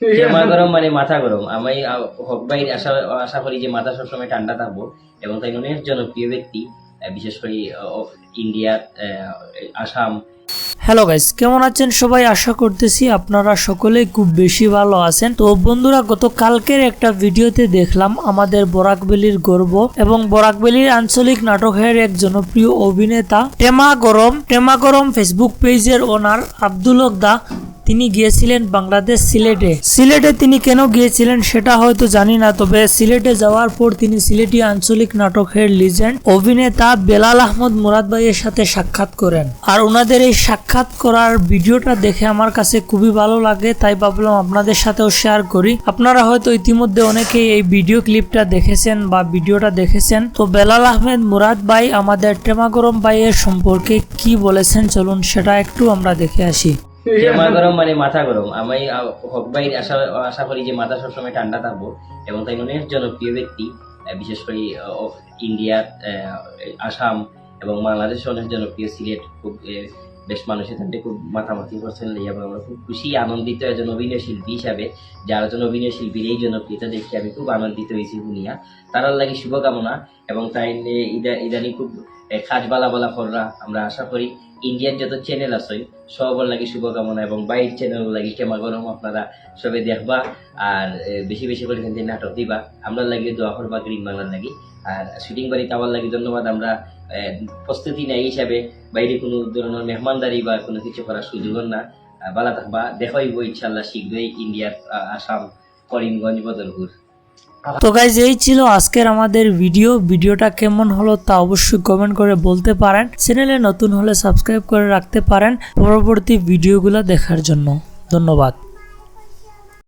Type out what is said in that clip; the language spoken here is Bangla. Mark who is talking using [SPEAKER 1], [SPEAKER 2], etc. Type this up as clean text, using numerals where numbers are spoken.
[SPEAKER 1] টেমা গরম মানে মাথা গরম। আমি হক ভাই আশা করি যে মাথা সবসময় ঠান্ডা থাকবো, এবং তাই অনেক জনপ্রিয় ব্যক্তি, বিশেষ করে ইন্ডিয়া, আসাম।
[SPEAKER 2] হ্যালো গাইস, কেমন আছেন সবাই? আশা করতেছি আপনারা সকলেই খুব বেশি ভালো আছেন। তো বন্ধুরা, গত কালকের একটা ভিডিওতে দেখলাম আমাদের বরাকবেলির গর্ব এবং বরাকবেলির আঞ্চলিক নাটকের এক জনপ্রিয় অভিনেতা টেমা গরম ফেসবুক পেজের ওনার আব্দুল হক দা, তিনি গিয়েছিলেন বাংলাদেশ সিলেটে তিনি কেন গিয়েছিলেন সেটা হয়তো জানি না, তবে সিলেটে যাওয়ার পর তিনি সিলেটি আঞ্চলিক নাটকের লিজেন্ড অভিনেতা বেলাল আহমদ মুরাদ ভাইয়ের সাথে সাক্ষাৎ করেন। আর ওনাদের এই সাক্ষাৎ করার ভিডিওটা দেখে আমার কাছে খুবই ভালো লাগে, তাই ভাবলাম আপনাদের সাথেও শেয়ার করি। আপনারা হয়তো ইতিমধ্যে অনেকেই এই ভিডিও ক্লিপটা দেখেছেন বা ভিডিওটা দেখেছেন। তো বেলাল আহমেদ মুরাদ ভাই আমাদের টেমা গরম ভাইয়ের সম্পর্কে কি বলেছেন, চলুন সেটা একটু আমরা দেখে আসি।
[SPEAKER 1] টেমা গরম মানে মাথা গরম। আমি হক ভাই আশা করি যে মাথা সবসময় ঠান্ডা থাকবো, এবং তাই অনেক জনপ্রিয় ব্যক্তি, বিশেষ করে ইন্ডিয়া, আসাম এবং বাংলাদেশে অনেক জনপ্রিয়। সিলেট খুব বেশ মানুষের সাথে খুব মাথামাতি করছেন, এবং আমরা খুব খুশি আনন্দিত একজন অভিনয় শিল্পী হিসাবে। যার একজন অভিনয় শিল্পীর এই জনপ্রিয়তা দেখে আমি খুব আনন্দিত হয়েছি শুনিয়া। তারার লাগে শুভকামনা, এবং তাই ইদানি খুব কাজ বালা কররা। আমরা আশা করি ইন্ডিয়ার যত চ্যানেল আছে সবার লাগে শুভকামনা, এবং বাইরের চ্যানেল লাগে টেমা গরম আপনারা সবে দেখবা, আর বেশি বেশি করে এখান থেকে নাটক দিবা। আমরা লাগে দোয়া করবা গ্রিন বাংলার লাগি, আর শুটিং বাড়িতে আমার লাগে ধন্যবাদ। আমরা প্রস্তুতি নেই হিসাবে বাইরে কোনো ধরনের মেহমানদারি বা কোনো কিছু করার সুযোগ না। বালা থাকবা, দেখা হইব ইনশাল্লাহ শীঘ্রই ইন্ডিয়ার, আসাম, করিমগঞ্জ, বদরপুর।
[SPEAKER 2] তো গাইজ, এই ছিল আজকের আমাদের ভিডিওটা কেমন হলো তা অবশ্যই কমেন্ট করে বলতে পারেন। চ্যানেলে নতুন হলে সাবস্ক্রাইব করে রাখতে পারেন পরবর্তী ভিডিওগুলো দেখার জন্য। ধন্যবাদ।